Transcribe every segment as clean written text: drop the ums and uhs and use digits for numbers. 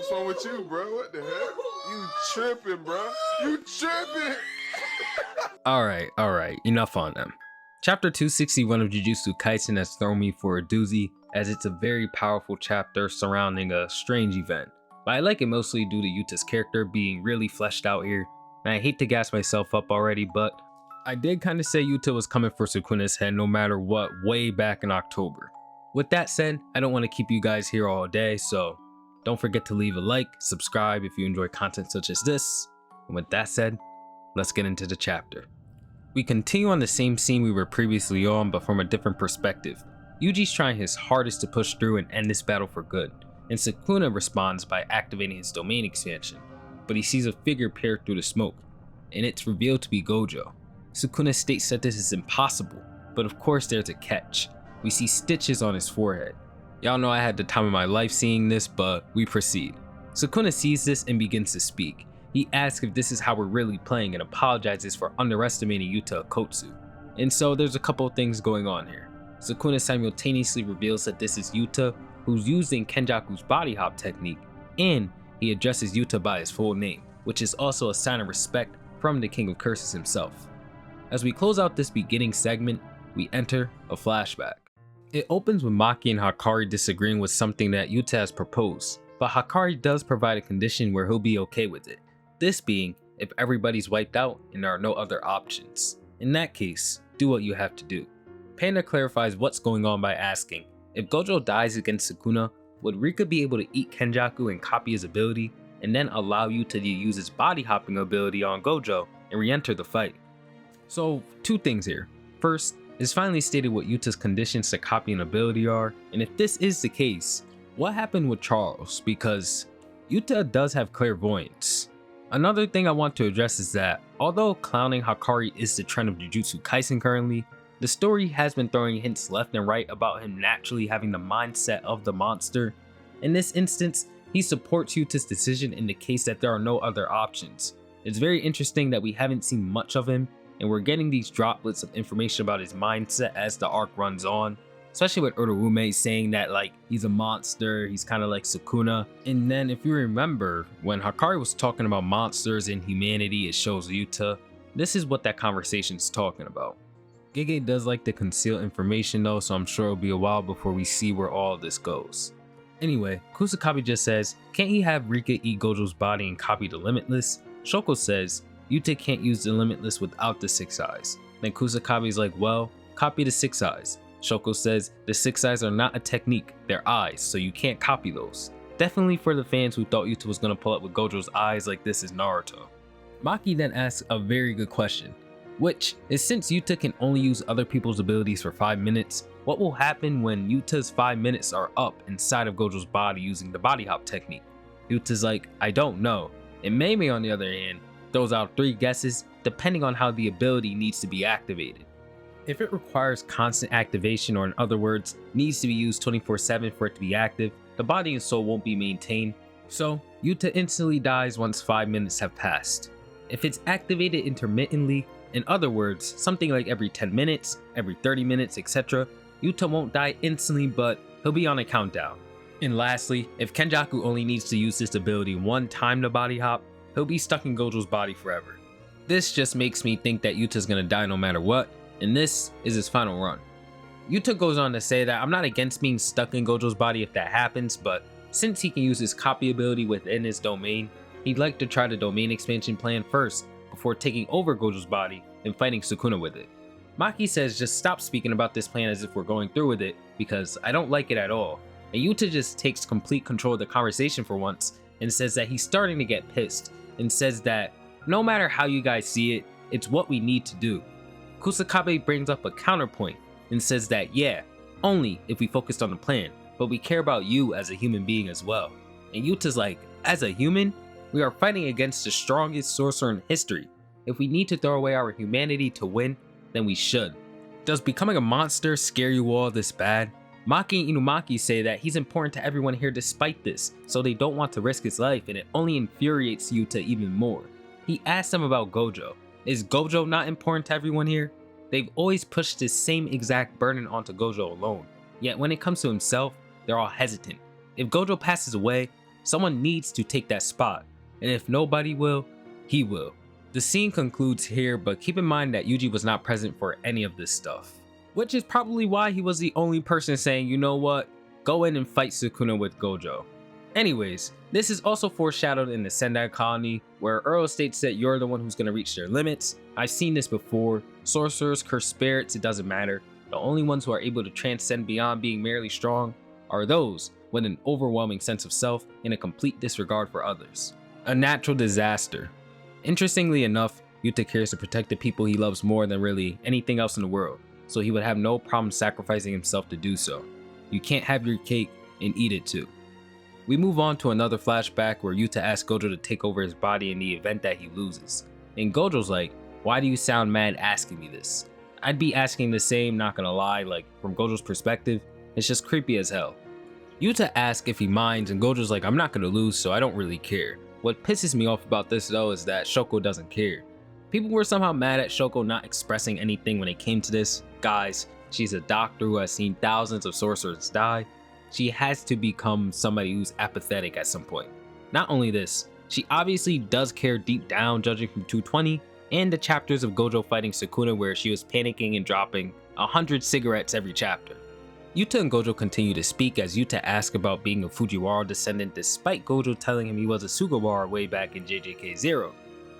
What's wrong with you, bro? What the heck? You tripping, bro? You tripping? Alright, enough on them. Chapter 261 of Jujutsu Kaisen has thrown me for a doozy, as it's a very powerful chapter surrounding a strange event. But I like it mostly due to Yuta's character being really fleshed out here, and I hate to gas myself up already, but I did kinda say Yuta was coming for Sukuna's head no matter what way back in October. With that said, I don't want to keep you guys here all day, so don't forget to leave a like, subscribe if you enjoy content such as this, and with that said, let's get into the chapter. We continue on the same scene we were previously on, but from a different perspective. Yuji's trying his hardest to push through and end this battle for good, and Sukuna responds by activating his domain expansion, but he sees a figure peer through the smoke, and it's revealed to be Gojo. Sukuna states that this is impossible, but of course there's a catch. We see stitches on his forehead. Y'all know I had the time of my life seeing this, but we proceed. Sukuna sees this and begins to speak. He asks if this is how we're really playing and apologizes for underestimating Yuta Okkotsu. And so there's a couple of things going on here. Sukuna simultaneously reveals that this is Yuta, who's using Kenjaku's body hop technique, and he addresses Yuta by his full name, which is also a sign of respect from the King of Curses himself. As we close out this beginning segment, we enter a flashback. It opens with Maki and Hakari disagreeing with something that Yuta has proposed, but Hakari does provide a condition where he'll be okay with it. This being, if everybody's wiped out and there are no other options. In that case, do what you have to do. Panda clarifies what's going on by asking, if Gojo dies against Sukuna, would Rika be able to eat Kenjaku and copy his ability, and then allow Yuta to use his body hopping ability on Gojo and re-enter the fight? So, two things here. First, it's finally stated what Yuta's conditions to copy an ability are, and if this is the case, what happened with Charles? Because Yuta does have clairvoyance. Another thing I want to address is that, although clowning Hakari is the trend of Jujutsu Kaisen currently, the story has been throwing hints left and right about him naturally having the mindset of the monster. In this instance, he supports Yuta's decision in the case that there are no other options. It's very interesting that we haven't seen much of him, and we're getting these droplets of information about his mindset as the arc runs on, especially with Uraume saying that like he's a monster, he's kind of like Sukuna. And then if you remember, when Hakari was talking about monsters and humanity, it shows Yuta. This is what that conversation's talking about. Gege does like to conceal information though, so I'm sure it'll be a while before we see where all of this goes. Anyway, Kusakabe just says, can't he have Rika eat Gojo's body and copy the Limitless? Shoko says, Yuta can't use the Limitless without the 6 eyes. Then Kusakabe's like, well, copy the 6 eyes. Shoko says, the 6 eyes are not a technique, they're eyes, so you can't copy those. Definitely for the fans who thought Yuta was gonna pull up with Gojo's eyes like this is Naruto. Maki then asks a very good question, which is since Yuta can only use other people's abilities for 5 minutes, what will happen when Yuta's 5 minutes are up inside of Gojo's body using the body hop technique? Yuta's like, I don't know. And Meimei on the other hand, throws out 3 guesses depending on how the ability needs to be activated. If it requires constant activation, or in other words, needs to be used 24/7 for it to be active, the body and soul won't be maintained, so Yuta instantly dies once 5 minutes have passed. If it's activated intermittently, in other words, something like every 10 minutes, every 30 minutes, etc., Yuta won't die instantly, but he'll be on a countdown. And lastly, if Kenjaku only needs to use this ability one time to body hop, he'll be stuck in Gojo's body forever. This just makes me think that Yuta's gonna die no matter what, and this is his final run. Yuta goes on to say that I'm not against being stuck in Gojo's body if that happens, but since he can use his copy ability within his domain, he'd like to try the domain expansion plan first before taking over Gojo's body and fighting Sukuna with it. Maki says just stop speaking about this plan as if we're going through with it, because I don't like it at all, and Yuta just takes complete control of the conversation for once and says that he's starting to get pissed, and says that no matter how you guys see it, it's what we need to do. Kusakabe brings up a counterpoint and says that yeah, only if we focused on the plan, but we care about you as a human being as well. And Yuta's like, as a human, we are fighting against the strongest sorcerer in history. If we need to throw away our humanity to win, then we should. Does becoming a monster scare you all this bad? Maki and Inumaki say that he's important to everyone here despite this, so they don't want to risk his life, and it only infuriates Yuta even more. He asks them about Gojo. Is Gojo not important to everyone here? They've always pushed this same exact burden onto Gojo alone, yet when it comes to himself, they're all hesitant. If Gojo passes away, Someone needs to take that spot, and if nobody will, he will. The scene concludes here, but keep in mind that Yuji was not present for any of this stuff, which is probably why he was the only person saying, you know what, go in and fight Sukuna with Gojo. Anyways, this is also foreshadowed in the Sendai colony, where Earl states that you're the one who's going to reach their limits. I've seen this before. Sorcerers, cursed spirits, it doesn't matter. The only ones who are able to transcend beyond being merely strong are those with an overwhelming sense of self and a complete disregard for others. A natural disaster. Interestingly enough, Yuta cares to protect the people he loves more than really anything else in the world, so he would have no problem sacrificing himself to do so. You can't have your cake and eat it too. We move on to another flashback where Yuta asks Gojo to take over his body in the event that he loses. And Gojo's like, why do you sound mad asking me this? I'd be asking the same, not gonna lie, like from Gojo's perspective, it's just creepy as hell. Yuta asks if he minds and Gojo's like, I'm not gonna lose, so I don't really care. What pisses me off about this though is that Shoko doesn't care. People were somehow mad at Shoko not expressing anything when it came to this. Guys, she's a doctor who has seen thousands of sorcerers die. She has to become somebody who's apathetic at some point. Not only this, she obviously does care deep down, judging from 220 and the chapters of Gojo fighting Sukuna where she was panicking and dropping 100 cigarettes every chapter. Yuta and Gojo continue to speak as Yuta asks about being a Fujiwara descendant despite Gojo telling him he was a Sugawara way back in JJK0.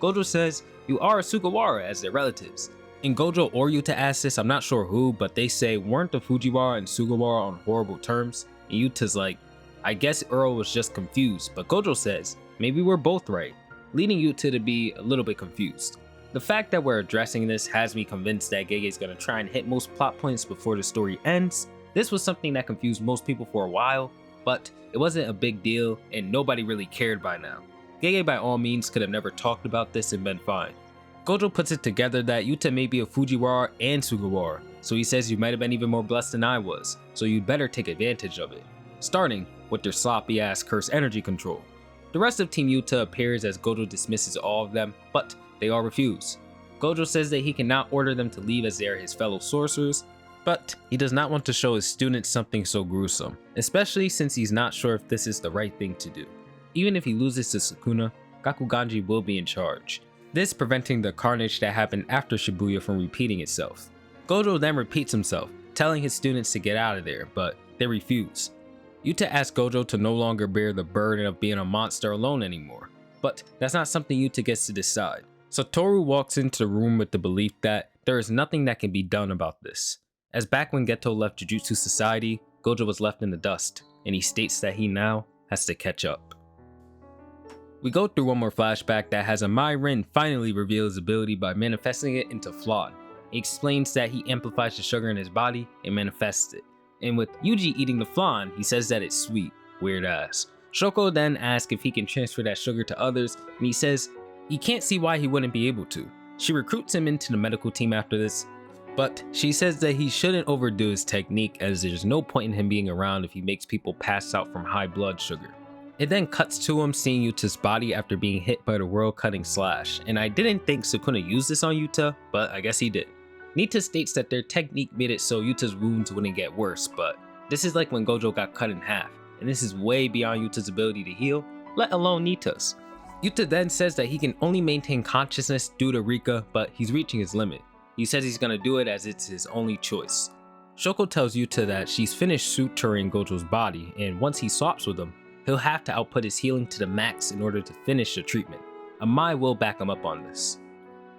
Gojo says, you are a Sugawara as their relatives. And Gojo or Yuta asks this, I'm not sure who, but they say weren't the Fujiwara and Sugawara on horrible terms? And Yuta's like, I guess Earl was just confused, but Gojo says, maybe we're both right, leading Yuta to be a little bit confused. The fact that we're addressing this has me convinced that Gege's gonna try and hit most plot points before the story ends. This was something that confused most people for a while, but it wasn't a big deal and nobody really cared by now. Gege by all means could have never talked about this and been fine. Gojo puts it together that Yuta may be a Fujiwara and Sugawara, so he says you might have been even more blessed than I was, so you'd better take advantage of it. Starting with their sloppy ass cursed energy control. The rest of Team Yuta appears as Gojo dismisses all of them, but they all refuse. Gojo says that he cannot order them to leave as they are his fellow sorcerers, but he does not want to show his students something so gruesome, especially since he's not sure if this is the right thing to do. Even if he loses to Sukuna, Gakuganji will be in charge, this preventing the carnage that happened after Shibuya from repeating itself. Gojo then repeats himself, telling his students to get out of there, but they refuse. Yuta asks Gojo to no longer bear the burden of being a monster alone anymore, but that's not something Yuta gets to decide. Satoru walks into the room with the belief that there is nothing that can be done about this. As back when Geto left Jujutsu Society, Gojo was left in the dust, and he states that he now has to catch up. We go through one more flashback that has Rin finally reveal his ability by manifesting it into flan. He explains that he amplifies the sugar in his body and manifests it. And with Yuji eating the flan, he says that it's sweet. Weird ass. Shoko then asks if he can transfer that sugar to others, and he says he can't see why he wouldn't be able to. She recruits him into the medical team after this, but she says that he shouldn't overdo his technique as there's no point in him being around if he makes people pass out from high blood sugar. It then cuts to him seeing Yuta's body after being hit by the world-cutting slash, and I didn't think Sukuna used this on Yuta, but I guess he did. Nita states that their technique made it so Yuta's wounds wouldn't get worse, but this is like when Gojo got cut in half, and this is way beyond Yuta's ability to heal, let alone Nita's. Yuta then says that he can only maintain consciousness due to Rika, but he's reaching his limit. He says he's gonna do it as it's his only choice. Shoko tells Yuta that she's finished suturing Gojo's body, and once he swaps with him, he'll have to output his healing to the max in order to finish the treatment. Amai will back him up on this.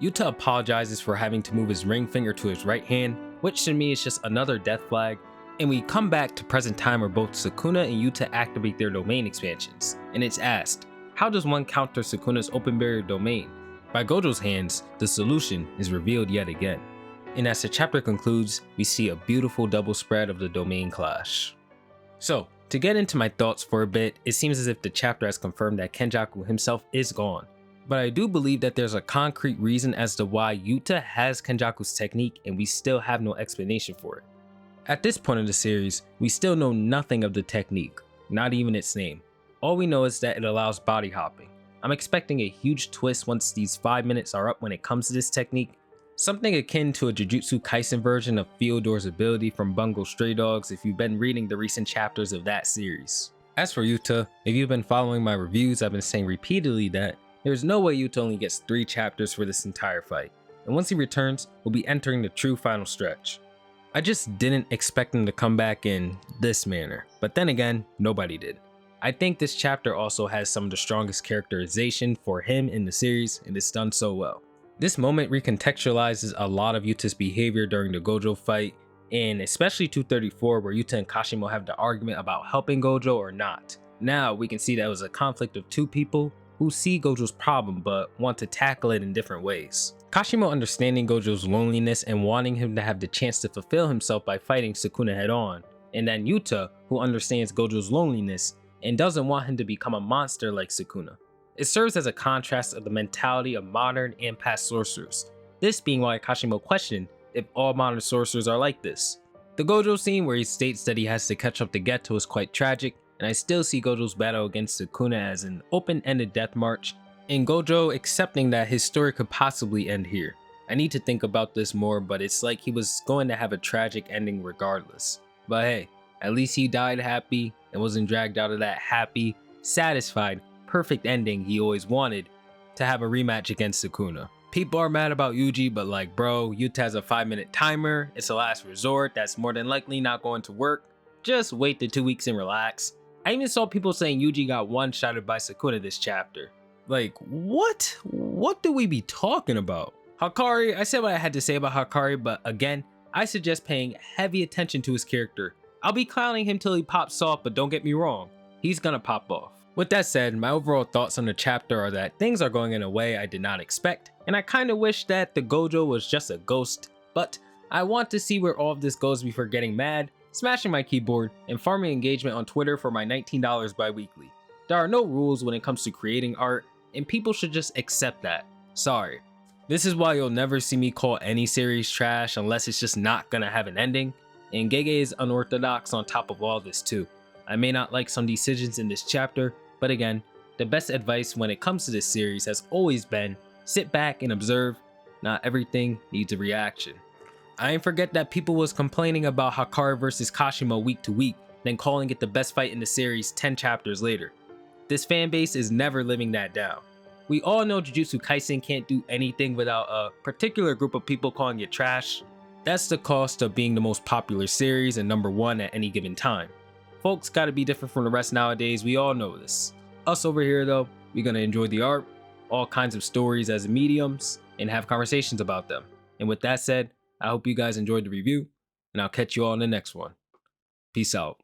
Yuta apologizes for having to move his ring finger to his right hand, which to me is just another death flag, and we come back to present time where both Sukuna and Yuta activate their domain expansions, and it's asked, how does one counter Sukuna's open barrier domain? By Gojo's hands, the solution is revealed yet again. And as the chapter concludes, we see a beautiful double spread of the domain clash. So, to get into my thoughts for a bit, it seems as if the chapter has confirmed that Kenjaku himself is gone. But I do believe that there's a concrete reason as to why Yuta has Kenjaku's technique and we still have no explanation for it. At this point in the series, we still know nothing of the technique, not even its name. All we know is that it allows body hopping. I'm expecting a huge twist once these 5 minutes are up when it comes to this technique. Something akin to a Jujutsu Kaisen version of Fyodor's ability from Bungo Stray Dogs if you've been reading the recent chapters of that series. As for Yuta, if you've been following my reviews, I've been saying repeatedly that there's no way Yuta only gets 3 chapters for this entire fight, and once he returns, we'll be entering the true final stretch. I just didn't expect him to come back in this manner, but then again, nobody did. I think this chapter also has some of the strongest characterization for him in the series, and it's done so well. This moment recontextualizes a lot of Yuta's behavior during the Gojo fight, and especially 234 where Yuta and Kashimo have the argument about helping Gojo or not. Now we can see that it was a conflict of 2 people who see Gojo's problem but want to tackle it in different ways. Kashimo understanding Gojo's loneliness and wanting him to have the chance to fulfill himself by fighting Sukuna head on, and then Yuta who understands Gojo's loneliness and doesn't want him to become a monster like Sukuna. It serves as a contrast of the mentality of modern and past sorcerers, this being why Kashimo questioned if all modern sorcerers are like this. The Gojo scene where he states that he has to catch up to Geto is quite tragic, and I still see Gojo's battle against Sukuna as an open-ended death march, and Gojo accepting that his story could possibly end here. I need to think about this more, but it's like he was going to have a tragic ending regardless. But hey, at least he died happy and wasn't dragged out of that happy, satisfied, perfect ending he always wanted to have a rematch against Sukuna. People are mad about Yuji, but like bro, Yuta has a 5-minute timer, it's a last resort that's more than likely not going to work. Just wait the 2 weeks and relax. I even saw people saying Yuji got one-shotted by Sukuna this chapter. Like, what? What do we be talking about? Hakari, I said what I had to say about Hakari, but again, I suggest paying heavy attention to his character. I'll be clowning him till he pops off, but don't get me wrong, he's gonna pop off. With that said, my overall thoughts on the chapter are that things are going in a way I did not expect, and I kinda wish that the Gojo was just a ghost, but I want to see where all of this goes before getting mad, smashing my keyboard, and farming engagement on Twitter for my $19 bi-weekly. There are no rules when it comes to creating art, and people should just accept that. Sorry. This is why you'll never see me call any series trash unless it's just not gonna have an ending, and Gege is unorthodox on top of all this too. I may not like some decisions in this chapter, but again, the best advice when it comes to this series has always been, sit back and observe, not everything needs a reaction. I ain't forget that people was complaining about Hakari vs Kashimo week to week, then calling it the best fight in the series 10 chapters later. This fanbase is never living that down. We all know Jujutsu Kaisen can't do anything without a particular group of people calling it trash. That's the cost of being the most popular series and #1 at any given time. Folks gotta be different from the rest nowadays, we all know this. Us over here though, we gonna enjoy the art, all kinds of stories as mediums, and have conversations about them. And with that said, I hope you guys enjoyed the review, and I'll catch you all in the next one. Peace out.